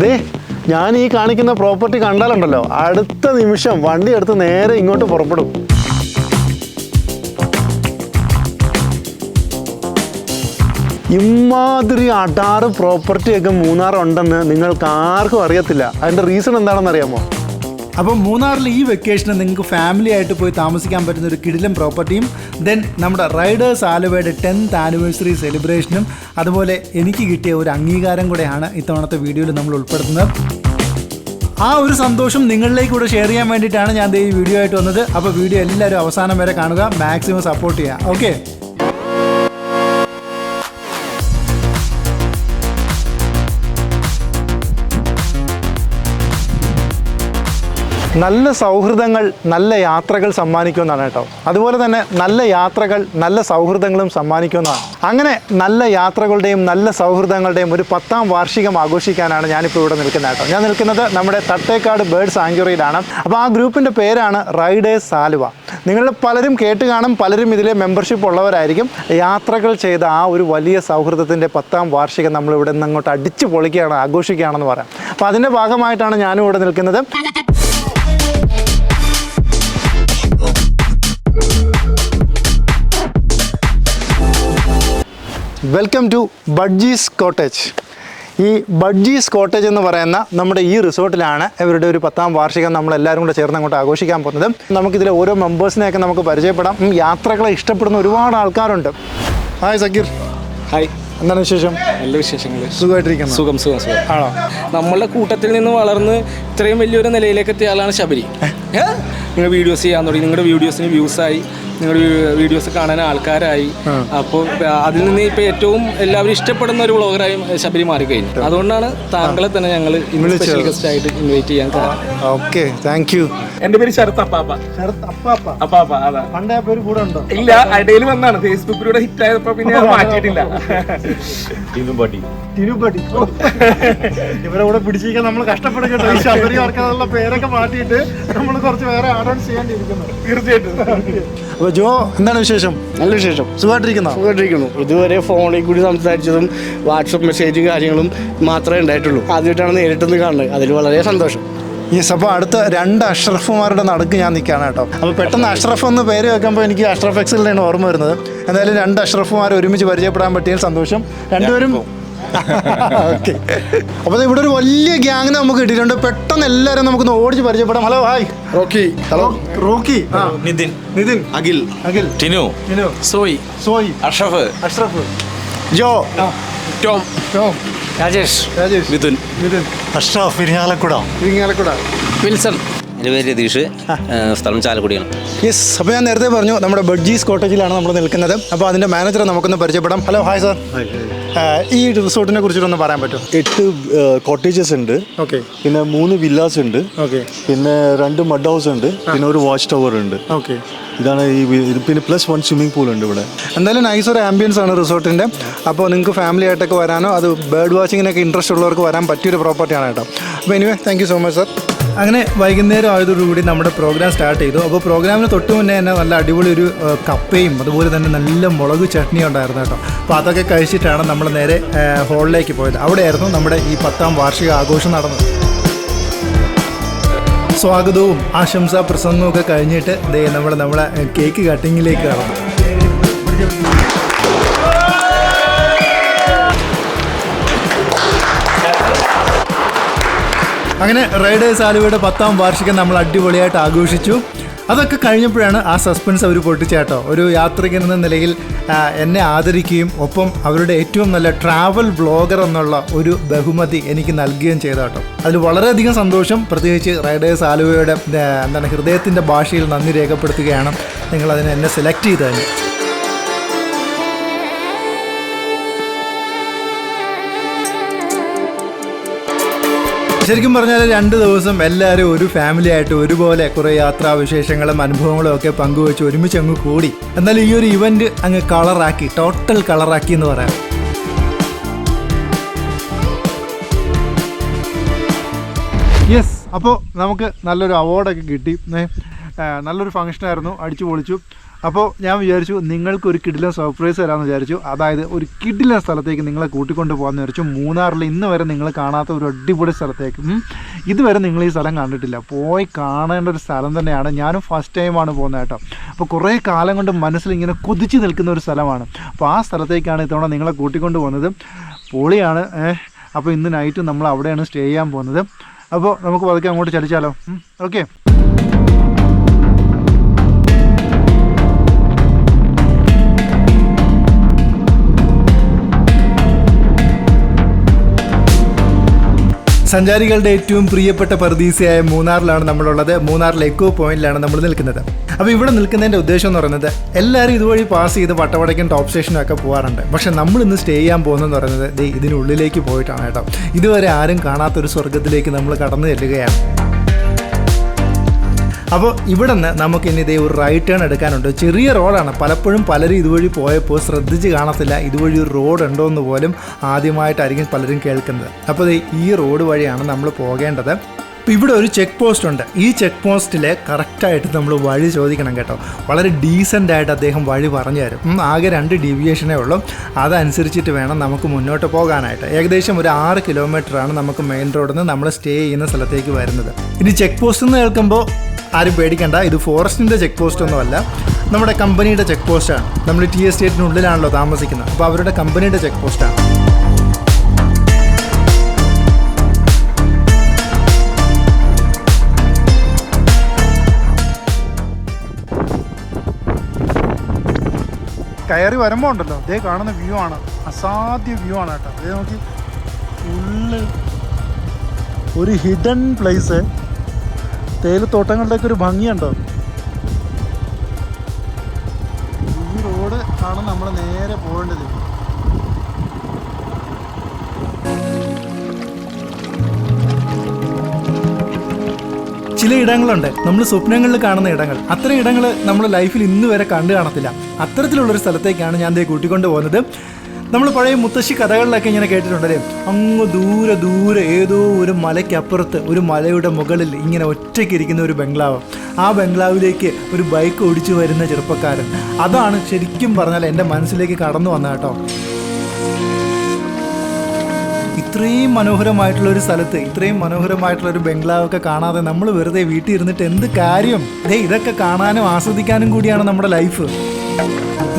ദേ ഞാൻ ഈ കാണിക്കുന്ന പ്രോപ്പർട്ടി കണ്ടാലുണ്ടല്ലോ അടുത്ത നിമിഷം വണ്ടി എടുത്ത് നേരെ ഇങ്ങോട്ട് പുറപ്പെടും. ഇമാതിരി അടാറ് പ്രോപ്പർട്ടിയൊക്കെ മൂന്നാറുണ്ടെന്ന് നിങ്ങൾക്ക് ആർക്കും അറിയത്തില്ല. അതിൻ്റെ റീസൺ എന്താണെന്ന് അറിയാമോ? അപ്പോൾ മൂന്നാറിൽ ഈ വെക്കേഷന് നിങ്ങൾക്ക് ഫാമിലി ആയിട്ട് പോയി താമസിക്കാൻ പറ്റുന്ന ഒരു കിടിലൻ പ്രോപ്പർട്ടിയും ദെൻ നമ്മുടെ റൈഡേഴ്സ് ആലുവയുടെ 10th ആനിവേഴ്സറി സെലിബ്രേഷനും അതുപോലെ എനിക്ക് കിട്ടിയ ഒരു അംഗീകാരം കൂടെയാണ് ഇത്തവണത്തെ വീഡിയോയിൽ നമ്മൾ ഉൾപ്പെടുത്തുന്നത്. ആ ഒരു സന്തോഷം നിങ്ങളിലേക്ക് കൂടെ ഷെയർ ചെയ്യാൻ വേണ്ടിയിട്ടാണ് ഞാൻ ഈ വീഡിയോ ആയിട്ട് വന്നത്. അപ്പോൾ വീഡിയോ എല്ലാവരും അവസാനം വരെ കാണുക, മാക്സിമം സപ്പോർട്ട് ചെയ്യുക. ഓക്കെ, നല്ല സൗഹൃദങ്ങൾ നല്ല യാത്രകൾ സമ്മാനിക്കുമെന്നാണ് കേട്ടോ. അതുപോലെ തന്നെ നല്ല യാത്രകൾ നല്ല സൗഹൃദങ്ങളും സമ്മാനിക്കുമെന്നാണ്. അങ്ങനെ നല്ല യാത്രകളുടെയും നല്ല സൗഹൃദങ്ങളുടെയും ഒരു 10ാം വാർഷികം ആഘോഷിക്കാനാണ് ഞാനിപ്പോൾ ഇവിടെ നിൽക്കുന്നത് കേട്ടോ. ഞാൻ നിൽക്കുന്നത് നമ്മുടെ തട്ടേക്കാട് ബേർഡ് സാങ്ച്വറിയിലാണ്. അപ്പോൾ ആ ഗ്രൂപ്പിൻ്റെ പേരാണ് റൈഡേഴ്സ് ആലുവ. നിങ്ങൾ പലരും കേട്ട് കാണും, പലരും ഇതിലെ മെമ്പർഷിപ്പ് ഉള്ളവരായിരിക്കും. യാത്രകൾ ചെയ്ത ആ ഒരു വലിയ സൗഹൃദത്തിൻ്റെ 10ാം വാർഷികം നമ്മളിവിടെ നിന്ന് അങ്ങോട്ട് അടിച്ചു പൊളിക്കുകയാണ്, ആഘോഷിക്കുകയാണെന്ന് പറയാം. അപ്പോൾ അതിൻ്റെ ഭാഗമായിട്ടാണ് ഞാനും ഇവിടെ നിൽക്കുന്നത്. Welcome to budgies cottage. ഈ ബഡ്ജീസ് കോട്ടേജ് എന്ന് പറയുന്ന നമ്മുടെ ഈ റിസോർട്ടിലാണ് ഇവരുടെ ഒരു 10ാം വാർഷികം നമ്മളെല്ലാവരും കൂടെ ചേർന്ന് അങ്ങോട്ട് ആഘോഷിക്കാൻ പോകുന്നത്. നമുക്കിതിലെ ഓരോ മെമ്പേഴ്സിനെയൊക്കെ നമുക്ക് പരിചയപ്പെടാം. യാത്രകളെ ഇഷ്ടപ്പെടുന്ന ഒരുപാട് ആൾക്കാരുണ്ട്. ഹായ് സക്കീർ. ഹായ്, എന്താണ് വിശേഷം? നല്ല വിശേഷങ്ങൾ. സുഖമായിട്ടിരിക്കുന്നു? സുഖം. ആണോ? നമ്മളുടെ കൂട്ടത്തിൽ നിന്ന് വളർന്ന് ഇത്രയും വലിയൊരു നിലയിലേക്ക് എത്തിയ ആളാണ് ശബരി. നിങ്ങൾ വീഡിയോസ് ചെയ്യാൻ തുടങ്ങി, നിങ്ങളുടെ വീഡിയോസിന് വ്യൂസായി, നിങ്ങളുടെ വീഡിയോസ് കാണാൻ ആൾക്കാരായി. അപ്പോൾ അതിൽ നിന്ന് ഇപ്പോൾ ഏറ്റവും എല്ലാവരും ഇഷ്ടപ്പെടുന്ന ഒരു വ്ളോഗറായി ശബരി മാറിക്കഴിഞ്ഞു. അതുകൊണ്ടാണ് താങ്കളെ തന്നെ ഞങ്ങൾ സ്പെഷ്യൽ ഗസ്റ്റ് ആയിട്ട് ഇൻവൈറ്റ് ചെയ്യാൻ കാരണം. Okay, thank you. എൻ്റെ പേര് ശരത് അപ്പാപ്പ. അപ്പാപ്പ, അതാ. പണ്ടേ ആ പേര് കൂടെ ഉണ്ടോ? ഇല്ല, ഇടയിൽ വന്നാണ്. ഫേസ്ബുക്കിലൂടെ ഹിറ്റ് ആയപ്പോ പിന്നെ അത് മാറ്റിയിട്ടില്ല. ഇവരെ കൂടെ പിടിച്ചിരിക്കാൻ നമ്മൾ കഷ്ടപ്പെടുകയുണ്ട്. ശബരിമാർക്കുള്ള പേരൊക്കെ മാറ്റിയിട്ട് നമ്മൾ കുറച്ച് വേറെ ആഡ് ഓൺ ചെയ്യേണ്ടിയിരിക്കുന്നു. തീർച്ചയായിട്ടും. അപ്പോൾ ജോ, എന്താണ് വിശേഷം? നല്ല വിശേഷം. സുഖമായിട്ടിരിക്കുന്നു. ഇതുവരെ ഫോണിൽ കൂടി സംസാരിച്ചതും വാട്സപ്പ് മെസ്സേജും കാര്യങ്ങളും മാത്രമേ ഉണ്ടായിട്ടുള്ളൂ. ആദ്യമായിട്ടാണ് നേരിട്ടൊന്ന് കാണുന്നത്. അതിൽ വളരെ സന്തോഷം. യെസ്. അപ്പോൾ അടുത്ത 2 അഷ്റഫുമാരുടെ നടുക്ക് ഞാൻ നിൽക്കുകയാണ് കേട്ടോ. അപ്പോൾ പെട്ടെന്ന് അഷ്റഫ് എന്ന് പേര് വെക്കുമ്പോൾ എനിക്ക് അഷ്റഫ് എക്സലിലാണ് ഓർമ്മ വരുന്നത്. എന്തായാലും 2 അഷ്റഫുമാർ ഒരുമിച്ച് പരിചയപ്പെടാൻ പറ്റിയ സന്തോഷം. രണ്ടുപേരും ഓക്കെ. അപ്പോൾ ഇവിടെ ഒരു വലിയ ഗ്യാങ്ങിനെ നമുക്ക് കിട്ടിയിട്ടുണ്ട്. പെട്ടെന്ന് എല്ലാവരും നമുക്കൊന്ന് ഓടിച്ച് പരിചയപ്പെടാം. Hello, hi. Rocky. Hello. Rocky. Nithin. Akhil. Tinu. Soyi. Ashraf. Jo. Tom. Rajesh. Mithun. Ashraf. Irinjalakuda. Wilson. എൻ്റെ പേര് രതീഷ്, സ്ഥലം ചാലക്കുടിയാണ്. യെസ്. അപ്പോൾ ഞാൻ നേരത്തെ പറഞ്ഞു നമ്മുടെ ബഡ്ജീസ് കോട്ടേജിലാണ് നമ്മൾ നിൽക്കുന്നത്. അപ്പോൾ അതിൻ്റെ മാനേജറെ നമുക്കൊന്ന് പരിചയപ്പെടാം. Hello, hi sir. ഈ റിസോർട്ടിനെ കുറിച്ചിട്ടൊന്ന് പറയാൻ പറ്റും? 8 കോട്ടേജസ് ഉണ്ട്. ഓക്കെ. പിന്നെ 3 വില്ലാസ് ഉണ്ട്. ഓക്കെ. പിന്നെ 2 മഡ് ഹൗസ് ഉണ്ട്. പിന്നെ ഒരു വാച്ച് ടവർ ഉണ്ട്. ഓക്കെ. ഇതാണ് ഈ പിന്നെ പ്ലസ് 1 സ്വിമ്മിംഗ് പൂൾ ഉണ്ട് ഇവിടെ. എന്തായാലും നൈസ് ഒരു ആംബിയൻസ് ആണ് റിസോർട്ടിൻ്റെ. അപ്പോൾ നിങ്ങൾക്ക് ഫാമിലി ആയിട്ടൊക്കെ വരാനോ അത് ബേർഡ് വാച്ചിങ്ങിനൊക്കെ ഇൻട്രസ്റ്റ് ഉള്ളവർക്ക് വരാൻ പറ്റിയൊരു പ്രോപ്പർട്ടിയാണ് കേട്ടോ. അപ്പോൾ anyway, thank you so much sir. അങ്ങനെ വൈകുന്നേരം ആയതോടുകൂടി നമ്മുടെ പ്രോഗ്രാം സ്റ്റാർട്ട് ചെയ്തു. അപ്പോൾ പ്രോഗ്രാമിന് തൊട്ട് മുന്നേ തന്നെ നല്ല അടിപൊളി ഒരു കപ്പയും അതുപോലെ തന്നെ നല്ല മുളക് ചട്നിയും ഉണ്ടായിരുന്നു കേട്ടോ. അപ്പോൾ അതൊക്കെ കഴിച്ചിട്ടാണ് നമ്മൾ നേരെ ഹോളിലേക്ക് പോയത്. അവിടെയായിരുന്നു നമ്മുടെ ഈ 10ാം വാർഷിക ആഘോഷം നടന്നത്. സ്വാഗതവും ആശംസാ പ്രസംഗവും ഒക്കെ കഴിഞ്ഞിട്ട് നമ്മളെ കേക്ക് കട്ടിങ്ങിലേക്ക് കടന്നു. അങ്ങനെ റൈഡേഴ്സ് ആലുവയുടെ 10ാം വാർഷികം നമ്മൾ അടിപൊളിയായിട്ട് ആഘോഷിച്ചു. അതൊക്കെ കഴിഞ്ഞപ്പോഴാണ് ആ സസ്പെൻസ് അവർ പൊട്ടിച്ചേട്ടോ. ഒരു യാത്രികൻ എന്ന നിലയിൽ എന്നെ ആദരിക്കുകയും ഒപ്പം അവരുടെ ഏറ്റവും നല്ല ട്രാവൽ വ്ളോഗർ എന്നുള്ള ഒരു ബഹുമതി എനിക്ക് നൽകുകയും ചെയ്ത കേട്ടോ. അതിൽ വളരെയധികം സന്തോഷം. പ്രത്യേകിച്ച് റൈഡേഴ്സ് ആലുവയുടെ ഹൃദയത്തിൻ്റെ ഭാഷയിൽ നന്ദി രേഖപ്പെടുത്തുകയാണ്. നിങ്ങളതിനെ എന്നെ സെലക്ട് ചെയ്തതിന്. ശരിക്കും പറഞ്ഞാൽ 2 ദിവസം എല്ലാവരും ഒരു ഫാമിലി ആയിട്ട് ഒരുപോലെ കുറേ യാത്രാവിശേഷങ്ങളും അനുഭവങ്ങളും ഒക്കെ പങ്കുവെച്ച് ഒരുമിച്ച് അങ്ങ് കൂടി. എന്നാലും ഈ ഒരു ഇവന്റ് അങ്ങ് കളറാക്കി, ടോട്ടൽ കളറാക്കി എന്ന് പറയാം. യെസ്. അപ്പോൾ നമുക്ക് നല്ലൊരു അവാർഡൊക്കെ കിട്ടി. നല്ലൊരു ഫംഗ്ഷനായിരുന്നു, അടിച്ചു പൊളിച്ചു. അപ്പോൾ ഞാൻ വിചാരിച്ചു നിങ്ങൾക്കൊരു കിടിലൻ സർപ്രൈസ് തരാമെന്ന് വിചാരിച്ചു. അതായത് ഒരു കിടിലൻ സ്ഥലത്തേക്ക് നിങ്ങളെ കൂട്ടിക്കൊണ്ട് പോകാമെന്ന് വിചാരിച്ചു. മൂന്നാറിൽ ഇന്ന് വരെ നിങ്ങൾ കാണാത്ത ഒരു അടിപൊളി സ്ഥലത്തേക്ക്. ഇതുവരെ നിങ്ങൾ ഈ സ്ഥലം കണ്ടിട്ടില്ല, പോയി കാണേണ്ട ഒരു സ്ഥലം തന്നെയാണ്. ഞാനും ഫസ്റ്റ് ടൈമാണ് പോകുന്നത് കേട്ടോ. അപ്പോൾ കുറേ കാലം കൊണ്ട് മനസ്സിലിങ്ങനെ കൊതിച്ച് നിൽക്കുന്ന ഒരു സ്ഥലമാണ്. അപ്പോൾ ആ സ്ഥലത്തേക്കാണ് ഇത്തവണ നിങ്ങളെ കൂട്ടിക്കൊണ്ട് പോകുന്നത്. പൊളിയാണ്. അപ്പോൾ ഇന്ന് നൈറ്റ് നമ്മൾ അവിടെയാണ് സ്റ്റേ ചെയ്യാൻ പോകുന്നത്. അപ്പോൾ നമുക്ക് പതുക്കെ അങ്ങോട്ട് ചലിച്ചാലോ? ഓക്കെ. സഞ്ചാരികളുടെ ഏറ്റവും പ്രിയപ്പെട്ട പറുദീസയായ മൂന്നാറിലാണ് നമ്മളുള്ളത്. മൂന്നാറിലെ എക്കോ പോയിന്റിലാണ് നമ്മൾ നിൽക്കുന്നത്. അപ്പോൾ ഇവിടെ നിൽക്കുന്നതിൻ്റെ ഉദ്ദേശം എന്ന് പറയുന്നത് എല്ലാവരും ഇതുവഴി പാസ് ചെയ്ത് വട്ടവടക്കൻ ടോപ്പ് സ്റ്റേഷനൊക്കെ പോകാറുണ്ട്. പക്ഷേ നമ്മൾ ഇന്ന് സ്റ്റേ ചെയ്യാൻ പോകുന്നതെന്ന് പറയുന്നത് ഇതിനുള്ളിലേക്ക് പോയിട്ടാണ് കേട്ടോ. ഇതുവരെ ആരും കാണാത്തൊരു സ്വർഗത്തിലേക്ക് നമ്മൾ കടന്നു ചെല്ലുകയാണ്. അപ്പോൾ ഇവിടെ നിന്ന് നമുക്കിനി ഇതേ ഒരു റൈറ്റ് ടേൺ എടുക്കാനുണ്ട്. ചെറിയ റോഡാണ്. പലപ്പോഴും പലരും ഇതുവഴി പോയപ്പോൾ ശ്രദ്ധിച്ച് കാണത്തില്ല ഇതുവഴി ഒരു റോഡ് ഉണ്ടോ എന്ന് പോലും ആദ്യമായിട്ടായിരിക്കും പലരും കേൾക്കുന്നത്. അപ്പോൾ ഈ റോഡ് വഴിയാണ് നമ്മൾ പോകേണ്ടത്. അപ്പോൾ ഇവിടെ ഒരു ചെക്ക് പോസ്റ്റ് ഉണ്ട്. ഈ ചെക്ക് പോസ്റ്റിൽ കറക്റ്റായിട്ട് നമ്മൾ വഴി ചോദിക്കണം കേട്ടോ. വളരെ ഡീസൻ്റായിട്ട് അദ്ദേഹം വഴി പറഞ്ഞു തരും. ആകെ 2 ഡീവിയേഷനേ ഉള്ളൂ. അതനുസരിച്ചിട്ട് വേണം നമുക്ക് മുന്നോട്ട് പോകാനായിട്ട്. ഏകദേശം ഒരു 6 കിലോമീറ്ററാണ് നമുക്ക് മെയിൻ റോഡിൽ നിന്ന് നമ്മൾ സ്റ്റേ ചെയ്യുന്ന സ്ഥലത്തേക്ക് വരുന്നത്. ഇനി ചെക്ക് പോസ്റ്റ് എന്ന് കേൾക്കുമ്പോൾ ആരും പേടിക്കണ്ട, ഇത് ഫോറസ്റ്റിൻ്റെ ചെക്ക് പോസ്റ്റ് ഒന്നുമല്ല, നമ്മുടെ കമ്പനിയുടെ ചെക്ക് പോസ്റ്റാണ്. നമ്മൾ ടി എസ്റ്റേറ്റിനുള്ളിലാണല്ലോ താമസിക്കുന്നത്. അപ്പോൾ അവരുടെ കമ്പനിയുടെ ചെക്ക് പോസ്റ്റാണ്. കയറി വരുമ്പോൾ ഉണ്ടല്ലോ അതേ കാണുന്ന വ്യൂ ആണ്, അസാധ്യ വ്യൂ ആണ് കേട്ടോ. അതേ നോക്കി ഫുള്ള് ഒരു ഹിഡൻ പ്ലേസ്. തേയിലത്തോട്ടങ്ങളുടെയൊക്കെ ഒരു ഭംഗിയുണ്ടോ. ഈ റോഡ് ആണ് നമ്മൾ നേരെ പോകേണ്ടത്. ചില ഇടങ്ങളുണ്ട് നമ്മൾ സ്വപ്നങ്ങളിൽ കാണുന്ന ഇടങ്ങൾ. അത്തരം ഇടങ്ങൾ നമ്മൾ ലൈഫിൽ ഇന്ന് വരെ കണ്ടു കാണത്തില്ല. അത്തരത്തിലുള്ളൊരു സ്ഥലത്തേക്കാണ് ഞാൻ ദേ കൂട്ടിക്കൊണ്ട് പോകുന്നത്. നമ്മൾ പഴയ മുത്തശ്ശി കഥകളിലൊക്കെ ഇങ്ങനെ കേട്ടിട്ടുണ്ടല്ലേ, അങ്ങ് ദൂരെ ദൂരെ ഏതോ ഒരു മലയ്ക്കപ്പുറത്ത് ഒരു മലയുടെ മുകളിൽ ഇങ്ങനെ ഒറ്റയ്ക്ക് ഇരിക്കുന്ന ഒരു ബംഗ്ലാവ്. ആ ബംഗ്ലാവിലേക്ക് ഒരു ബൈക്ക് ഓടിച്ചു വരുന്ന ചെറുപ്പക്കാരൻ. അതാണ് ശരിക്കും പറഞ്ഞാൽ എൻ്റെ മനസ്സിലേക്ക് കടന്നു വന്നത് കേട്ടോ. ഇത്രയും മനോഹരമായിട്ടുള്ളൊരു സ്ഥലത്ത് ഇത്രയും മനോഹരമായിട്ടുള്ളൊരു ബംഗ്ലാവൊക്കെ കാണാതെ നമ്മൾ വെറുതെ വീട്ടിൽ ഇരുന്നിട്ട് എന്ത് കാര്യം? ഇതൊക്കെ കാണാനും ആസ്വദിക്കാനും കൂടിയാണ് നമ്മുടെ ലൈഫ്.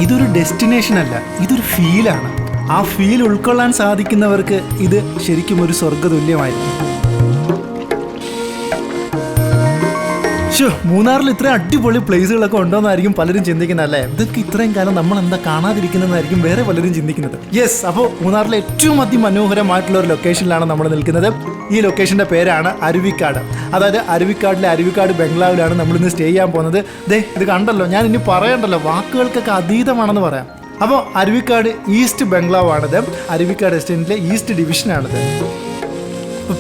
ഇതൊരു ഡെസ്റ്റിനേഷൻ അല്ല, ഇതൊരു ഫീലാണ്. ആ ഫീൽ ഉൾക്കൊള്ളാൻ സാധിക്കുന്നവർക്ക് ഇത് ശരിക്കും ഒരു സ്വർഗ്ഗതുല്യമായിരിക്കും. മൂന്നാറിൽ ഇത്രയും അടിപൊളി പ്ലേസുകളൊക്കെ ഉണ്ടോയെന്നായിരിക്കും പലരും ചിന്തിക്കുന്നത് അല്ലേ. ഇതൊക്കെ ഇത്രയും കാലം നമ്മൾ എന്താ കാണാതിരിക്കുന്നതെന്നായിരിക്കും വേറെ പലരും ചിന്തിക്കുന്നത്. യെസ്, അപ്പോൾ മൂന്നാറിലെ ഏറ്റവും അതിമനോഹരമായിട്ടുള്ള ഒരു ലൊക്കേഷനിലാണ് നമ്മൾ നിൽക്കുന്നത്. ഈ ലൊക്കേഷൻ്റെ പേരാണ് അരുവിക്കാട്. അതായത് അരുവിക്കാടിലെ അരുവിക്കാട് ബംഗ്ലാവിലാണ് നമ്മളിന്ന് സ്റ്റേ ചെയ്യാൻ പോകുന്നത്. ഇത് കണ്ടല്ലോ, ഞാൻ ഇനി പറയണ്ടല്ലോ, വാക്കുകൾക്കൊക്കെ അതീതമാണെന്ന് പറയാം. അപ്പോൾ അരുവിക്കാട് ഈസ്റ്റ് ബംഗ്ലാവാണിത്. അരുവിക്കാട് എസ്റ്റേറ്റിലെ ഈസ്റ്റ് ഡിവിഷനാണിത്.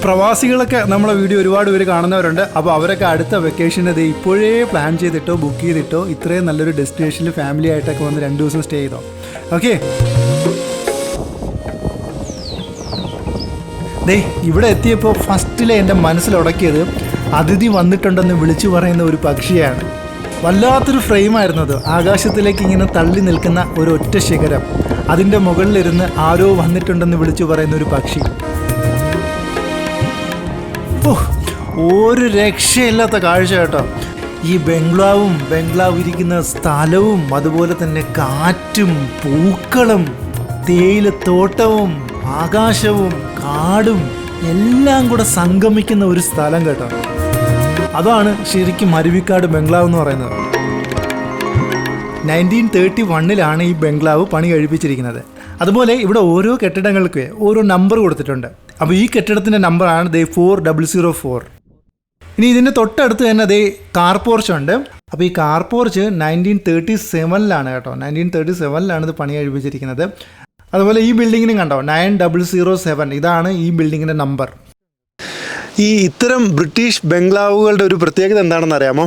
പ്രവാസികളൊക്കെ നമ്മളെ വീഡിയോ ഒരുപാട് പേര് കാണുന്നവരുണ്ട്. അപ്പോൾ അവരൊക്കെ അടുത്ത വെക്കേഷന് ഇപ്പോഴേ പ്ലാൻ ചെയ്തിട്ടോ ബുക്ക് ചെയ്തിട്ടോ ഇത്രയും നല്ലൊരു ഡെസ്റ്റിനേഷനിൽ ഫാമിലി ആയിട്ടൊക്കെ വന്ന് 2 ദിവസം സ്റ്റേ ചെയ്തോ. ഓക്കെ, ഇവിടെ എത്തിയപ്പോൾ ഫസ്റ്റിലെ എൻ്റെ മനസ്സിലുടക്കിയത് അതിഥി വന്നിട്ടുണ്ടെന്ന് വിളിച്ചു പറയുന്ന ഒരു പക്ഷിയാണ്. വല്ലാത്തൊരു ഫ്രെയിമായിരുന്നു അത്. ആകാശത്തിലേക്ക് ഇങ്ങനെ തള്ളി നിൽക്കുന്ന ഒരു ഒറ്റ ശിഖരം, അതിൻ്റെ മുകളിലിരുന്ന് ആരോ വന്നിട്ടുണ്ടെന്ന് വിളിച്ചു പറയുന്ന ഒരു പക്ഷി. ഒരു രക്ഷയില്ലാത്ത കാഴ്ച കേട്ടോ. ഈ ബംഗ്ലാവ് ഇരിക്കുന്ന സ്ഥലവും അതുപോലെ തന്നെ കാറ്റും പൂക്കളും തേയിലത്തോട്ടവും ആകാശവും കാടും എല്ലാം കൂടെ സംഗമിക്കുന്ന ഒരു സ്ഥലം കേട്ടോ. അതാണ് ശരിക്കും അരുവിക്കാട് ബംഗ്ലാവ് എന്ന് പറയുന്നത്. 1931 ഈ ബംഗ്ലാവ് പണി കഴിപ്പിച്ചിരിക്കുന്നത്. അതുപോലെ ഇവിടെ ഓരോ കെട്ടിടങ്ങൾക്ക് ഓരോ നമ്പർ കൊടുത്തിട്ടുണ്ട്. അപ്പോൾ ഈ കെട്ടിടത്തിൻ്റെ നമ്പറാണ് 4004. ഇനി ഇതിൻ്റെ തൊട്ടടുത്ത് തന്നെ കാർ പോർച്ച് ഉണ്ട്. അപ്പോൾ ഈ കാർ പോർച്ച് 1937 കേട്ടോ. 1937 ഇത് പണി കഴിപ്പിച്ചിരിക്കുന്നത്. അതുപോലെ ഈ ബിൽഡിങ്ങിനും കണ്ടോ 9007, ഇതാണ് ഈ ബിൽഡിങ്ങിൻ്റെ നമ്പർ. ഈ ഇത്തരം ബ്രിട്ടീഷ് ബംഗ്ലാവുകളുടെ ഒരു പ്രത്യേകത എന്താണെന്ന് അറിയാമോ?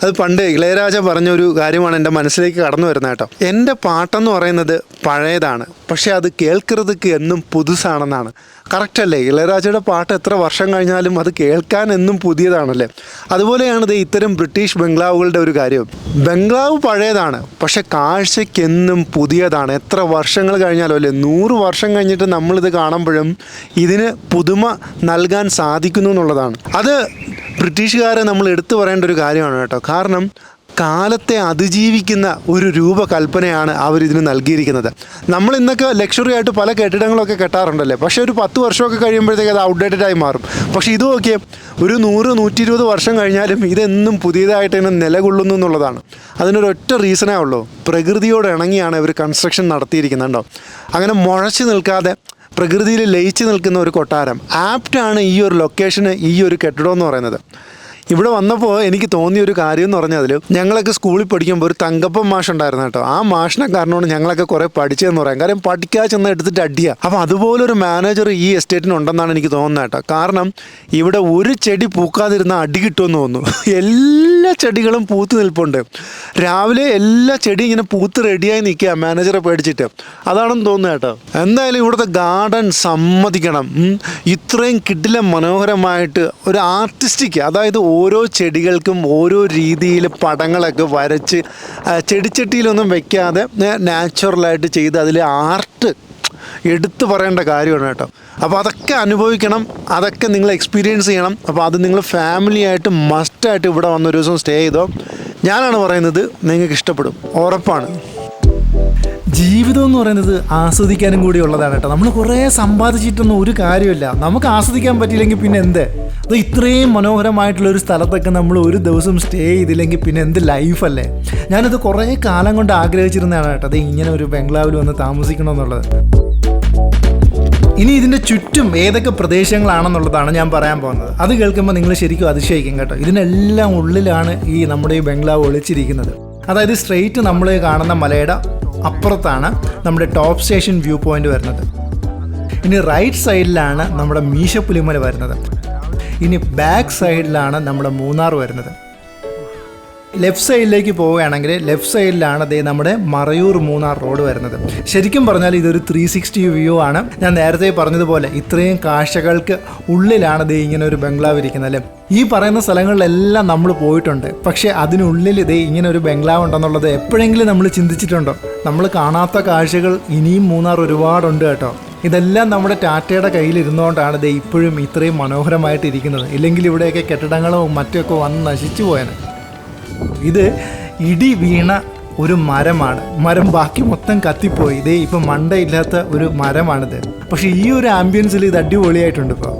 അത് പണ്ട് ഇളയരാജ പറഞ്ഞൊരു കാര്യമാണ് എൻ്റെ മനസ്സിലേക്ക് കടന്നു വരുന്നത് കേട്ടോ. എൻ്റെ പാട്ടെന്ന് പറയുന്നത് പഴയതാണ്, പക്ഷേ അത് കേൾക്കുന്നതൊക്കെ എന്നും പുതുസാണെന്നാണ്. കറക്റ്റ് അല്ലേ? ഇളയരാജയുടെ പാട്ട് എത്ര വർഷം കഴിഞ്ഞാലും അത് കേൾക്കാൻ എന്നും പുതിയതാണല്ലേ. അതുപോലെയാണ് ഇത് ഇത്തരം ബ്രിട്ടീഷ് ബംഗ്ലാവുകളുടെ ഒരു കാര്യം. ബംഗ്ലാവ് പഴയതാണ്, പക്ഷെ കാഴ്ചയ്ക്കെന്നും പുതിയതാണ്. എത്ര വർഷങ്ങൾ കഴിഞ്ഞാലും അല്ലേ, 100 വർഷം കഴിഞ്ഞിട്ട് നമ്മളിത് കാണുമ്പോഴും ഇതിന് പുതുമ നൽകാൻ സാധിക്കുന്നു എന്നുള്ളതാണ്. അത് ബ്രിട്ടീഷുകാരെ നമ്മൾ എടുത്തു പറയേണ്ട ഒരു കാര്യമാണ് കേട്ടോ. കാരണം കാലത്തെ അതിജീവിക്കുന്ന ഒരു രൂപകൽപ്പനയാണ് അവരിതിന് നൽകിയിരിക്കുന്നത്. നമ്മൾ ഇന്നൊക്കെ ലക്ഷറി ആയിട്ട് പല കെട്ടിടങ്ങളൊക്കെ കെട്ടാറുണ്ടല്ലേ, പക്ഷേ ഒരു 10 വർഷമൊക്കെ കഴിയുമ്പോഴത്തേക്ക് അത് ഔട്ട്ഡേറ്റഡായി മാറും. പക്ഷേ ഇത് നോക്കിയേ, ഒരു 100-120 വർഷം കഴിഞ്ഞാലും ഇതെന്നും പുതിയതായിട്ട് തന്നെ നിലകൊള്ളുന്നു എന്നുള്ളതാണ്. അതിനൊരൊറ്റ റീസണേ ഉള്ളൂ, പ്രകൃതിയോട് ഇണങ്ങിയാണ് ഇവർ കൺസ്ട്രക്ഷൻ നടത്തിയിരിക്കുന്നുണ്ടോ. അങ്ങനെ മുഴച്ചു നിൽക്കാതെ പ്രകൃതിയിൽ ലയിച്ച് നിൽക്കുന്ന ഒരു കൊട്ടാരം. ആപ്റ്റാണ് ഈ ഒരു ലൊക്കേഷന്, ഈ ഒരു കെട്ടിടം എന്ന് പറയുന്നത്. ഇവിടെ വന്നപ്പോൾ എനിക്ക് തോന്നിയ ഒരു കാര്യം എന്ന് പറഞ്ഞാൽ, ഞങ്ങളൊക്കെ സ്കൂളിൽ പഠിക്കുമ്പോൾ ഒരു തങ്കപ്പൻ മാഷ് ഉണ്ടായിരുന്നു കേട്ടോ. ആ മാഷിനെ കാരണമാണ് ഞങ്ങളൊക്കെ കുറേ പഠിച്ചതെന്ന് പറയാം. കാര്യം പഠിക്കാതെ ചെന്ന് എടുത്തിട്ട് അടിയാണ്. അപ്പോൾ അതുപോലൊരു മാനേജർ ഈ എസ്റ്റേറ്റിനുണ്ടെന്നാണ് എനിക്ക് തോന്നുന്നത് കേട്ടോ. കാരണം ഇവിടെ ഒരു ചെടി പൂക്കാതിരുന്ന അടി കിട്ടുമെന്ന് തോന്നുന്നു. എല്ലാ ചെടികളും പൂത്ത് നിൽപ്പുണ്ട്. രാവിലെ എല്ലാ ചെടി ഇങ്ങനെ പൂത്ത് റെഡിയായി നിൽക്കുക മാനേജറെ പേടിച്ചിട്ട്. അതാണെന്ന് തോന്നുന്നു കേട്ടോ. എന്തായാലും ഇവിടുത്തെ ഗാർഡൻ സമ്മതിക്കണം. ഇത്രയും കിടിലം മനോഹരമായിട്ട് ഒരു ആർട്ടിസ്റ്റിക്, അതായത് ഓരോ ചെടികൾക്കും ഓരോ രീതിയിൽ പടങ്ങളൊക്കെ വരച്ച് ചെടിച്ചട്ടിയിലൊന്നും വെക്കാതെ നാച്ചുറലായിട്ട് ചെയ്ത് അതിലെ ആർട്ട് എടുത്തു പറയേണ്ട കാര്യമാണ് കേട്ടോ. അപ്പോൾ അതൊക്കെ അനുഭവിക്കണം, അതൊക്കെ നിങ്ങൾ എക്സ്പീരിയൻസ് ചെയ്യണം. അപ്പോൾ അത് നിങ്ങൾ ഫാമിലിയായിട്ട് മസ്റ്റായിട്ട് ഇവിടെ വന്നൊരു ദിവസം സ്റ്റേ ചെയ്തോ. ഞാനാണ് പറയുന്നത്, നിങ്ങൾക്ക് ഇഷ്ടപ്പെടും, ഉറപ്പാണ്. ജീവിതം എന്ന് പറയുന്നത് ആസ്വദിക്കാനും കൂടി ഉള്ളതാണ് കേട്ടോ. നമ്മൾ കുറേ സമ്പാദിച്ചിട്ടൊന്നും ഒരു കാര്യമില്ല. നമുക്ക് ആസ്വദിക്കാൻ പറ്റിയില്ലെങ്കിൽ പിന്നെ എന്ത്? അത് ഇത്രയും മനോഹരമായിട്ടുള്ളൊരു സ്ഥലത്തൊക്കെ നമ്മൾ ഒരു ദിവസം സ്റ്റേ ചെയ്തില്ലെങ്കിൽ പിന്നെ എന്ത് ലൈഫല്ലേ. ഞാനത് കുറേ കാലം കൊണ്ട് ആഗ്രഹിച്ചിരുന്നതാണ് കേട്ടോ, അത് ഇങ്ങനെ ഒരു ബംഗ്ലാവിൽ വന്ന് താമസിക്കണമെന്നുള്ളത്. ഇനി ഇതിൻ്റെ ചുറ്റും ഏതൊക്കെ പ്രദേശങ്ങളാണെന്നുള്ളതാണ് ഞാൻ പറയാൻ പോകുന്നത്. അത് കേൾക്കുമ്പോൾ നിങ്ങൾ ശരിക്കും അതിശയിക്കും കേട്ടോ. ഇതിനെല്ലാം ഉള്ളിലാണ് ഈ നമ്മുടെ ഈ ബംഗ്ലാവ് ഒളിച്ചിരിക്കുന്നത്. അതായത് സ്ട്രെയിറ്റ് നമ്മൾ കാണുന്ന മലയുടെ അപ്പുറത്താണ് നമ്മുടെ ടോപ്പ് സ്റ്റേഷൻ വ്യൂ പോയിന്റ് വരുന്നത്. ഇനി റൈറ്റ് സൈഡിലാണ് നമ്മുടെ മീശപ്പുലിമല വരുന്നത്. ഇനി ബാക്ക് സൈഡിലാണ് നമ്മുടെ മൂന്നാർ വരുന്നത്. ലെഫ്റ്റ് സൈഡിലേക്ക് പോവുകയാണെങ്കിൽ ലെഫ്റ്റ് സൈഡിലാണ് ദേ നമ്മുടെ മറയൂർ മൂന്നാർ റോഡ് വരുന്നത്. ശരിക്കും പറഞ്ഞാൽ ഇതൊരു 360 വ്യൂ ആണ്. ഞാൻ നേരത്തെ പറഞ്ഞതുപോലെ ഇത്രയും കാഴ്ചകൾക്ക് ഉള്ളിലാണ് ദേ ഇങ്ങനെ ഒരു ബംഗ്ലാവ് ഇരിക്കുന്നത് അല്ലേ. ഈ പറയുന്ന സ്ഥലങ്ങളിലെല്ലാം നമ്മൾ പോയിട്ടുണ്ട്, പക്ഷേ അതിനുള്ളിൽ ദേ ഇങ്ങനെ ഒരു ബംഗ്ലാവ് ഉണ്ടെന്നുള്ളത് എപ്പോഴെങ്കിലും നമ്മൾ ചിന്തിച്ചിട്ടുണ്ടോ? നമ്മൾ കാണാത്ത കാഴ്ചകൾ ഇനിയും മൂന്നാർ ഒരുപാടുണ്ട് കേട്ടോ. ഇതെല്ലാം നമ്മുടെ ടാറ്റയുടെ കയ്യിലിരുന്നുകൊണ്ടാണ് ദേ ഇപ്പോഴും ഇത്രയും മനോഹരമായിട്ട് ഇരിക്കുന്നത്. ഇല്ലെങ്കിൽ ഇവിടെയൊക്കെ കെട്ടിടങ്ങളും മറ്റൊക്കെ വന്ന് നശിച്ചു പോയാൽ. ഇത് ഇടി വീണ ഒരു മരമാണ്. മരം ബാക്കി മൊത്തം കത്തിപ്പോയി. ഇതേ ഇപ്പം മണ്ടയില്ലാത്ത ഒരു മരമാണിത്. പക്ഷേ ഈ ഒരു ആംബിയൻസിൽ ഇത് അടിപൊളിയായിട്ടുണ്ട്. ഇപ്പോൾ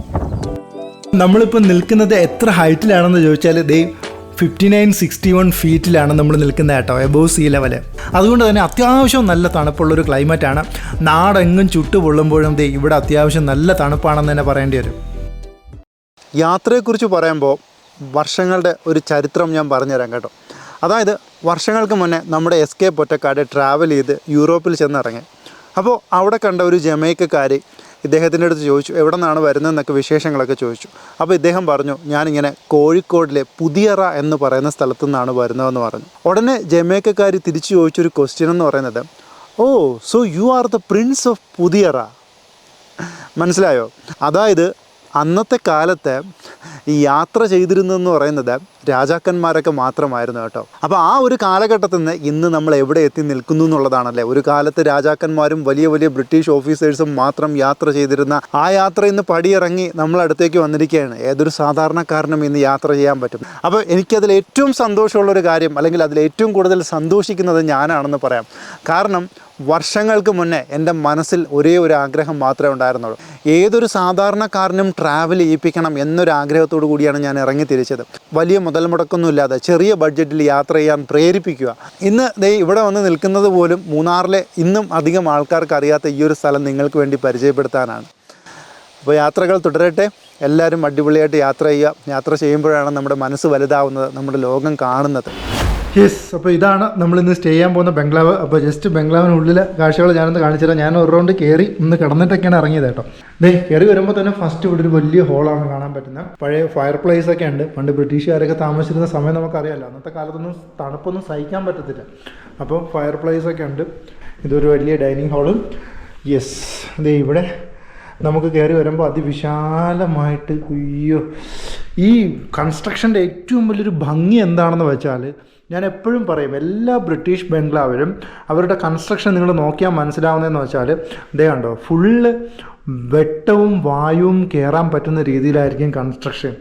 നമ്മളിപ്പോൾ നിൽക്കുന്നത് എത്ര ഹൈറ്റിലാണെന്ന് ചോദിച്ചാൽ ദേ 5961 ഫീറ്റിലാണ് നമ്മൾ നിൽക്കുന്നത് കേട്ടോ, എബോവ് സീ ലെവല്. അതുകൊണ്ട് തന്നെ അത്യാവശ്യം നല്ല തണുപ്പുള്ളൊരു ക്ലൈമറ്റാണ്. നാടെങ്ങും ചുട്ടു പൊള്ളുമ്പോഴും ദേ ഇവിടെ അത്യാവശ്യം നല്ല തണുപ്പാണെന്ന് തന്നെ പറയേണ്ടി വരും. യാത്രയെക്കുറിച്ച് പറയുമ്പോൾ വർഷങ്ങളുടെ ഒരു ചരിത്രം ഞാൻ പറഞ്ഞുതരാം കേട്ടോ. അതായത് വർഷങ്ങൾക്ക് മുന്നേ നമ്മുടെ SK പൊറ്റക്കാട് ട്രാവൽ ചെയ്ത് യൂറോപ്പിൽ ചെന്നിറങ്ങി. അപ്പോൾ അവിടെ കണ്ട ഒരു ജമൈക്കക്കാരി ഇദ്ദേഹത്തിൻ്റെ അടുത്ത് ചോദിച്ചു, എവിടെ നിന്നാണ് വരുന്നതെന്നൊക്കെ വിശേഷങ്ങളൊക്കെ ചോദിച്ചു. അപ്പോൾ ഇദ്ദേഹം പറഞ്ഞു, ഞാനിങ്ങനെ കോഴിക്കോടിലെ പുതിയറ എന്ന് പറയുന്ന സ്ഥലത്തു നിന്നാണ് വരുന്നതെന്ന് പറഞ്ഞു. ഉടനെ ജമൈക്കക്കാരി തിരിച്ചു ചോദിച്ചൊരു ക്വസ്റ്റ്യൻ എന്ന് പറയുന്നത്, oh so you are the prince of Puthiyara. മനസ്സിലായോ? അതായത് അന്നത്തെ കാലത്ത് ഈ യാത്ര ചെയ്തിരുന്നതെന്ന് പറയുന്നത് രാജാക്കന്മാരൊക്കെ മാത്രമായിരുന്നു കേട്ടോ. അപ്പോൾ ആ ഒരു കാലഘട്ടത്തിൽ നിന്ന് ഇന്ന് നമ്മൾ എവിടെ എത്തി നിൽക്കുന്നു എന്നുള്ളതാണല്ലേ. ഒരു കാലത്ത് രാജാക്കന്മാരും വലിയ വലിയ ബ്രിട്ടീഷ് ഓഫീസേഴ്സും മാത്രം യാത്ര ചെയ്തിരുന്ന ആ യാത്ര ഇന്ന് പടിയിറങ്ങി നമ്മളടുത്തേക്ക് വന്നിരിക്കുകയാണ്. ഏതൊരു സാധാരണക്കാരനും ഇന്ന് യാത്ര ചെയ്യാൻ പറ്റും. അപ്പോൾ എനിക്കതിൽ ഏറ്റവും സന്തോഷമുള്ളൊരു കാര്യം, അല്ലെങ്കിൽ അതിൽ ഏറ്റവും കൂടുതൽ സന്തോഷിക്കുന്നത് ഞാനാണെന്ന് പറയാം. കാരണം വർഷങ്ങൾക്ക് മുന്നേ എൻ്റെ മനസ്സിൽ ഒരേ ഒരു ആഗ്രഹം മാത്രമേ ഉണ്ടായിരുന്നുള്ളൂ. ഏതൊരു സാധാരണക്കാരനും ട്രാവൽ ചെയ്യിപ്പിക്കണം എന്നൊരു ആഗ്രഹത്തോടു കൂടിയാണ് ഞാൻ ഇറങ്ങി തിരിച്ചത്. വലിയ മുതൽ മുടക്കൊന്നുമില്ലാതെ ചെറിയ ബഡ്ജറ്റിൽ യാത്ര ചെയ്യാൻ പ്രേരിപ്പിക്കുക. ഇന്ന് ദേ ഇവിടെ വന്ന് നിൽക്കുന്നത് പോലും മൂന്നാറിലെ ഇന്നും അധികം ആൾക്കാർക്ക് അറിയാത്ത ഈ ഒരു സ്ഥലം നിങ്ങൾക്ക് വേണ്ടി പരിചയപ്പെടുത്താനാണ്. അപ്പോൾ യാത്രകൾ തുടരട്ടെ. എല്ലാവരും അടിപൊളിയായിട്ട് യാത്ര ചെയ്യുക. യാത്ര ചെയ്യുമ്പോഴാണ് നമ്മുടെ മനസ്സ് വലുതാവുന്നത്, നമ്മുടെ ലോകം കാണുന്നത്. യെസ്, അപ്പോൾ ഇതാണ് നമ്മളിന്ന് സ്റ്റേ ചെയ്യാൻ പോകുന്ന ബംഗ്ലാവ്. അപ്പോൾ ജസ്റ്റ് ബംഗ്ലാവിനുള്ളിലെ കാഴ്ചകൾ ഞാനൊന്ന് കാണിച്ചു തരാം. ഞാൻ ഒരു റൗണ്ട് കയറി ഒന്ന് കിടന്നിട്ടൊക്കെയാണ് ഇറങ്ങിയത് കേട്ടോ. ദേ കയറി വരുമ്പോൾ തന്നെ ഫസ്റ്റ് ഇവിടെ ഒരു വലിയ ഹോളാണ് കാണാൻ പറ്റുന്നത്. പഴയ ഫയർ പ്ലേസ് ഒക്കെ ഉണ്ട്. പണ്ട് ബ്രിട്ടീഷുകാരൊക്കെ താമസിച്ചിരുന്ന സമയം നമുക്കറിയാമല്ലോ. അന്നത്തെ കാലത്തൊന്നും തണുപ്പൊന്നും സഹിക്കാൻ പറ്റത്തില്ല. അപ്പോൾ ഫയർ പ്ലേസ് ഒക്കെ ഉണ്ട്. ഇതൊരു വലിയ ഡൈനിങ് ഹാളും. യെസ്, ദേ ഇവിടെ നമുക്ക് കയറി വരുമ്പോൾ അതിവിശാലമായിട്ട്, അയ്യോ, ഈ കൺസ്ട്രക്ഷൻ്റെ ഏറ്റവും വലിയൊരു ഭംഗി എന്താണെന്ന് വെച്ചാൽ, ഞാൻ എപ്പോഴും പറയും എല്ലാ ബ്രിട്ടീഷ് ബംഗ്ലാവിലും അവരുടെ കൺസ്ട്രക്ഷൻ നിങ്ങൾ നോക്കിയാൽ മനസ്സിലാവുന്നതെന്ന് വെച്ചാൽ, ഇതേ കണ്ടോ, ഫുള്ള് വെട്ടവും വായുവും കയറാൻ പറ്റുന്ന രീതിയിലായിരിക്കും കൺസ്ട്രക്ഷൻ.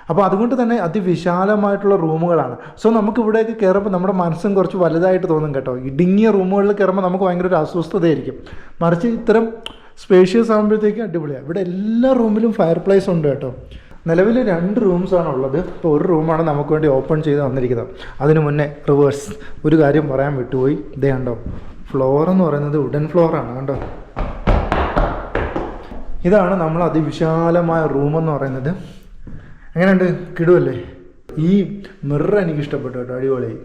അപ്പോൾ അതുകൊണ്ട് തന്നെ അതിവിശാലമായിട്ടുള്ള റൂമുകളാണ്. സോ നമുക്ക് ഇവിടേക്ക് കയറുമ്പോൾ നമ്മുടെ മനസ്സും കുറച്ച് വലുതായിട്ട് തോന്നും കേട്ടോ. ഇടുങ്ങിയ റൂമുകളിൽ കയറുമ്പോൾ നമുക്ക് ഭയങ്കര ഒരു അസ്വസ്ഥതയായിരിക്കും. മറിച്ച് ഇത്തരം സ്പേഷ്യസ് ആകുമ്പോഴത്തേക്കും അടിപൊളിയാണ്. ഇവിടെ എല്ലാ റൂമിലും ഫയർ പ്ലേസ് ഉണ്ട് കേട്ടോ. നിലവിൽ 2 റൂംസാണ് ഉള്ളത്. ഇപ്പോൾ ഒരു റൂമാണ് നമുക്ക് വേണ്ടി ഓപ്പൺ ചെയ്ത് വന്നിരിക്കുന്നത്. അതിന് മുന്നേ റിവേഴ്സ് ഒരു കാര്യം പറയാൻ വിട്ടുപോയി. ഇതേ കണ്ടോ, ഫ്ലോർ എന്ന് പറയുന്നത് വുഡൻ ഫ്ലോറാണ് കണ്ടോ. ഇതാണ് നമ്മൾ അതിവിശാലമായ റൂമെന്ന് പറയുന്നത്. എങ്ങനെയുണ്ട്, കിടുവല്ലേ? ഈ മിറർ എനിക്ക് ഇഷ്ടപ്പെട്ടു കേട്ടോ, അടിപൊളിയായി.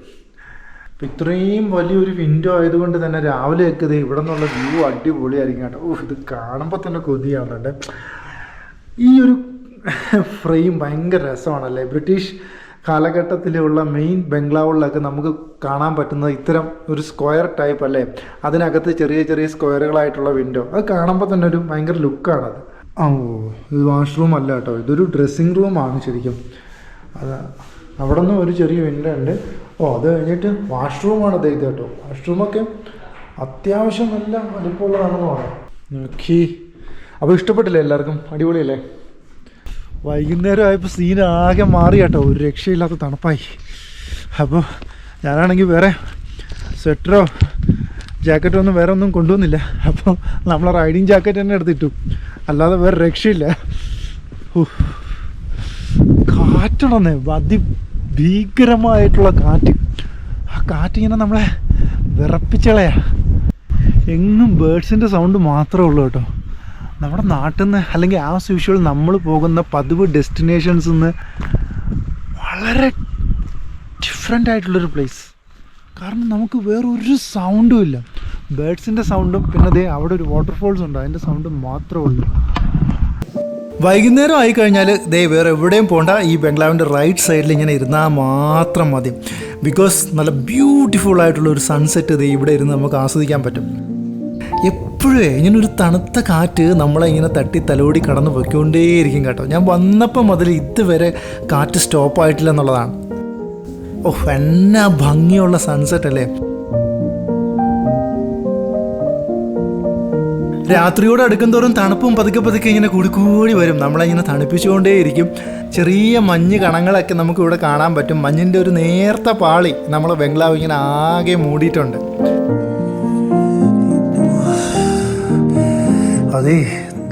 അപ്പം ഇത്രയും വലിയൊരു വിൻഡോ ആയതുകൊണ്ട് തന്നെ രാവിലെയൊക്കെ ഇത് ഇവിടെ നിന്നുള്ള വ്യൂ അടിപൊളിയായിരിക്കും കേട്ടോ. ഇത് കാണുമ്പോൾ തന്നെ കൊതിയാവുന്നുണ്ട്. ഈ ഒരു ഫ്രെയിം ഭയങ്കര രസമാണല്ലേ. ബ്രിട്ടീഷ് കാലഘട്ടത്തിലുള്ള മെയിൻ ബംഗ്ലാവുകളിലൊക്കെ നമുക്ക് കാണാൻ പറ്റുന്ന ഇത്തരം ഒരു സ്ക്വയർ ടൈപ്പ് അല്ലേ, അതിനകത്ത് ചെറിയ ചെറിയ സ്ക്വയറുകളായിട്ടുള്ള വിൻഡോ. അത് കാണുമ്പോൾ തന്നെ ഒരു ഭയങ്കര ലുക്കാണത്. ഇത് വാഷ്റൂം അല്ല കേട്ടോ, ഇതൊരു ഡ്രസ്സിങ് റൂമാണ് ശരിക്കും. അത് അവിടെ നിന്ന് ഒരു ചെറിയ വിൻഡോ ഉണ്ട്. അത് കഴിഞ്ഞിട്ട് വാഷ്റൂമാണ് ഇത് കേട്ടോ. വാഷ്റൂമൊക്കെ അത്യാവശ്യം നല്ല വലിപ്പമുള്ളതാണെന്ന് പറയാം. നോക്കി, അപ്പോൾ ഇഷ്ടപ്പെട്ടില്ലേ എല്ലാവർക്കും? അടിപൊളിയല്ലേ? വൈകുന്നേരം ആയപ്പോൾ സീൻ ആകെ മാറി കേട്ടോ, ഒരു രക്ഷയില്ലാത്ത തണുപ്പായി. അപ്പോൾ ഞാനാണെങ്കിൽ വേറെ സ്വെറ്ററോ ജാക്കറ്റോ ഒന്നും വേറെ ഒന്നും കൊണ്ടുവന്നില്ല. അപ്പോൾ നമ്മളെ റൈഡിങ് ജാക്കറ്റ് തന്നെ എടുത്തിട്ടു, അല്ലാതെ വേറെ രക്ഷയില്ല. കാറ്റണമെന്നേ, അതിഭീകരമായിട്ടുള്ള കാറ്റ്. ആ കാറ്റിങ്ങനെ നമ്മളെ വിറപ്പിച്ചളയാ. എങ്ങും ബേഡ്സിൻ്റെ സൗണ്ട് മാത്രമേ ഉള്ളൂ കേട്ടോ. നമ്മുടെ നാട്ടിൽ നിന്ന് അല്ലെങ്കിൽ ആസ് യൂഷ്വൽ നമ്മൾ പോകുന്ന പതിവ് ഡെസ്റ്റിനേഷൻസിൽ നിന്ന് വളരെ ഡിഫറെൻ്റ് ആയിട്ടുള്ളൊരു പ്ലേസ്. കാരണം നമുക്ക് വേറൊരു സൗണ്ടും ഇല്ല. ബേഡ്സിൻ്റെ സൗണ്ടും പിന്നെ ദേ അവിടെ ഒരു വാട്ടർഫോൾസ് ഉണ്ട്, അതിൻ്റെ സൗണ്ടും മാത്രമേ ഉള്ളൂ. വൈകുന്നേരം ആയിക്കഴിഞ്ഞാൽ ദേ വേറെ എവിടെയും പോകണ്ട, ഈ ബംഗ്ലാവിൻ്റെ റൈറ്റ് സൈഡിൽ ഇങ്ങനെ ഇരുന്നാൽ മാത്രം മതി. ബിക്കോസ് നല്ല ബ്യൂട്ടിഫുൾ ആയിട്ടുള്ള ഒരു സൺസെറ്റ് ദേ ഇവിടെ ഇരുന്ന് നമുക്ക് ആസ്വദിക്കാൻ പറ്റും. എപ്പോഴും ഇങ്ങനൊരു തണുത്ത കാറ്റ് നമ്മളെ ഇങ്ങനെ തട്ടി തലോടി കടന്നു പൊയ്ക്കൊണ്ടേയിരിക്കും കേട്ടോ. ഞാൻ വന്നപ്പോൾ മുതൽ ഇതുവരെ കാറ്റ് സ്റ്റോപ്പായിട്ടില്ല എന്നുള്ളതാണ്. എന്നാ ഭംഗിയുള്ള സൺസെറ്റ് അല്ലേ. രാത്രിയോട് അടുക്കും തോറും തണുപ്പും പതുക്കെ പതുക്കെ ഇങ്ങനെ കൂടിക്കൂടി വരും. നമ്മളിങ്ങനെ തണുപ്പിച്ചുകൊണ്ടേയിരിക്കും. ചെറിയ മഞ്ഞ് കണങ്ങളൊക്കെ നമുക്കിവിടെ കാണാൻ പറ്റും. മഞ്ഞിൻ്റെ ഒരു നേർത്ത പാളി നമ്മളെ ബംഗ്ലാവ് ഇങ്ങനെ ആകെ മൂടിയിട്ടുണ്ട്. അതേ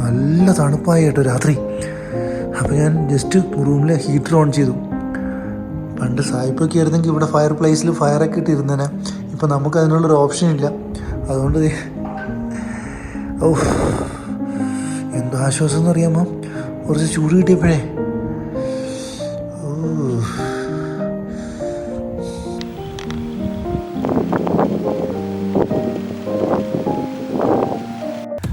നല്ല തണുപ്പായി കേട്ടോ രാത്രി. അപ്പോൾ ഞാൻ ജസ്റ്റ് റൂമിലെ ഹീറ്റർ ഓൺ ചെയ്തു. പണ്ട് സായിപ്പൊക്കെ ആയിരുന്നെങ്കിൽ ഇവിടെ ഫയർ പ്ലേസിൽ ഫയറൊക്കെ ഇട്ടിരുന്നേനെ. ഇപ്പം നമുക്ക് അതിനുള്ളൊരു ഓപ്ഷൻ ഇല്ല. അതുകൊണ്ട് എന്തോ ആശ്വാസം എന്ന് അറിയാമോ, കുറച്ച് ചൂട് കിട്ടിയപ്പോഴേ.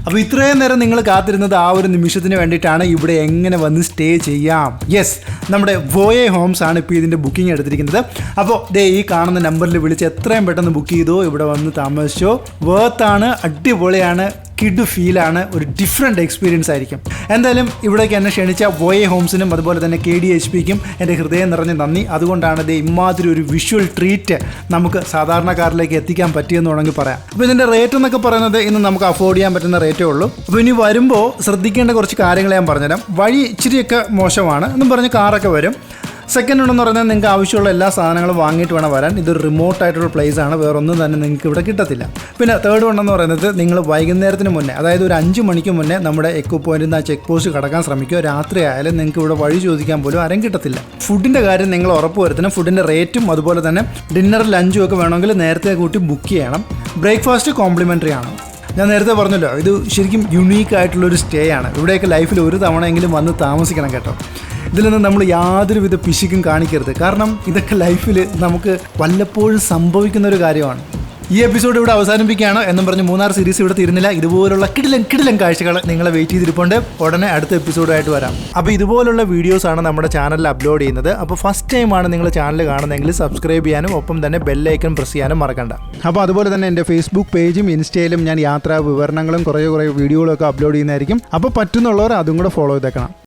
അപ്പോൾ ഇത്രയും നേരം നിങ്ങൾ കാത്തിരുന്നത് ആ ഒരു നിമിഷത്തിന് വേണ്ടിയിട്ടാണ്. ഇവിടെ എങ്ങനെ വന്ന് സ്റ്റേ ചെയ്യാം. യെസ്, നമ്മുടെ വോയെ ഹോംസ് ആണ് ഇപ്പോൾ ഇതിൻ്റെ ബുക്കിംഗ് എടുത്തിരിക്കുന്നത്. അപ്പോൾ ദേ ഈ കാണുന്ന നമ്പറിൽ വിളിച്ച് എത്രയും പെട്ടെന്ന് ബുക്ക് ചെയ്തോ, ഇവിടെ വന്ന് താമസിച്ചോ. വേർത്താണ്, അടിപൊളിയാണ്, കിഡ് ഫീലാണ്, ഒരു ഡിഫറെൻറ്റ് എക്സ്പീരിയൻസ് ആയിരിക്കും. എന്തായാലും ഇവിടേക്ക് എന്നെ ക്ഷണിച്ച വോയെ ഹോംസിനും അതുപോലെ തന്നെ KDHPക്കും എൻ്റെ ഹൃദയം നിറഞ്ഞ നന്ദി. അതുകൊണ്ടാണ് ഇത് ഇമാതിരി ഒരു വിഷ്വൽ ട്രീറ്റ് നമുക്ക് സാധാരണക്കാരിലേക്ക് എത്തിക്കാൻ പറ്റിയെന്ന് വേണമെങ്കിൽ പറയാം. അപ്പോൾ ഇതിൻ്റെ റേറ്റ് എന്നൊക്കെ പറയുന്നത് ഇന്ന് നമുക്ക് അഫോർഡ് ചെയ്യാൻ പറ്റുന്ന റേറ്റേ ഉള്ളൂ. അപ്പോൾ ഇനി വരുമ്പോൾ ശ്രദ്ധിക്കേണ്ട കുറച്ച് കാര്യങ്ങൾ ഞാൻ പറഞ്ഞുതരാം. വഴി ഇച്ചിരിയൊക്കെ മോശമാണ് എന്നും പറഞ്ഞ് കാറൊക്കെ വരും. സെക്കൻഡ് ഉണ്ടെന്ന് പറഞ്ഞാൽ നിങ്ങൾക്ക് ആവശ്യമുള്ള എല്ലാ സാധനങ്ങളും വാങ്ങിയിട്ട് വേണം വരാൻ. ഇതൊരു റിമോട്ടായിട്ടുള്ള പ്ലേസ് ആണ്, വേറൊന്നും തന്നെ നിങ്ങൾക്ക് ഇവിടെ കിട്ടത്തില്ല. പിന്നെ തേർഡ് ഉണ്ടെന്ന് പറയുന്നത് നിങ്ങൾ വൈകുന്നേരത്തിന് മുന്നേ, അതായത് ഒരു 5 മണിക്ക് മുന്നേ നമ്മുടെ എക്കോ പോയിന്റിൽ നിന്ന് ആ ചെക്ക് പോസ്റ്റ് കടക്കാൻ ശ്രമിക്കുക. രാത്രി ആയാലും നിങ്ങൾക്ക് ഇവിടെ വഴി ചോദിക്കാൻ പോലും ആരും കിട്ടത്തില്ല. ഫുഡിൻ്റെ കാര്യം നിങ്ങൾ ഉറപ്പ് വരുത്തണം. ഫുഡിൻ്റെ റേറ്റും അതുപോലെ തന്നെ ഡിന്നറും ലഞ്ചും ഒക്കെ വേണമെങ്കിൽ നേരത്തെ കൂട്ടി ബുക്ക് ചെയ്യണം. ബ്രേക്ക്ഫാസ്റ്റ് കോംപ്ലിമെൻ്ററി ആണ്. ഞാൻ നേരത്തെ പറഞ്ഞല്ലോ, ഇത് ശരിക്കും യുണീക്ക് ആയിട്ടുള്ളൊരു സ്റ്റേ ആണ്. ഇവിടെയൊക്കെ ലൈഫിൽ ഒരു തവണയെങ്കിലും വന്ന് താമസിക്കണം കേട്ടോ. ഇതിലൊന്നും നമ്മൾ യാതൊരുവിധ പിശുക്കും കാണിക്കരുത്. കാരണം ഇതൊക്കെ ലൈഫിൽ നമുക്ക് വല്ലപ്പോഴും സംഭവിക്കുന്ന ഒരു കാര്യമാണ്. ഈ എപ്പിസോഡ് ഇവിടെ അവസാനിപ്പിക്കുകയാണ് എന്നും പറഞ്ഞ് മൂന്നാർ സീരീസ് ഇവിടെ തീരുന്നില്ല. ഇതുപോലുള്ള കിടിലൻ കാഴ്ചകൾ നിങ്ങളെ വെയിറ്റ് ചെയ്തിരിപ്പുണ്ട്. ഉടനെ അടുത്ത എപ്പിസോഡായിട്ട് വരാം. അപ്പോൾ ഇതുപോലുള്ള വീഡിയോസാണ് നമ്മുടെ ചാനലിൽ അപ്ലോഡ് ചെയ്യുന്നത്. അപ്പോൾ ഫസ്റ്റ് ടൈമാണ് നിങ്ങൾ ചാനൽ കാണുന്നതെങ്കിൽ സബ്സ്ക്രൈബ് ചെയ്യാനും ഒപ്പം തന്നെ ബെല്ലൈക്കൺ പ്രസ് ചെയ്യാനും മറക്കണ്ട. അപ്പോൾ അതുപോലെ തന്നെ എൻ്റെ ഫേസ്ബുക്ക് പേജും ഇൻസ്റ്റയിലും ഞാൻ യാത്രാ വിവരണങ്ങളും കുറേ വീഡിയോകളൊക്കെ അപ്ലോഡ് ചെയ്യുന്നതായിരിക്കും. അപ്പോൾ പറ്റുന്നുള്ളവർ അതും കൂടെ ഫോളോ ചെയ്തേക്കണം.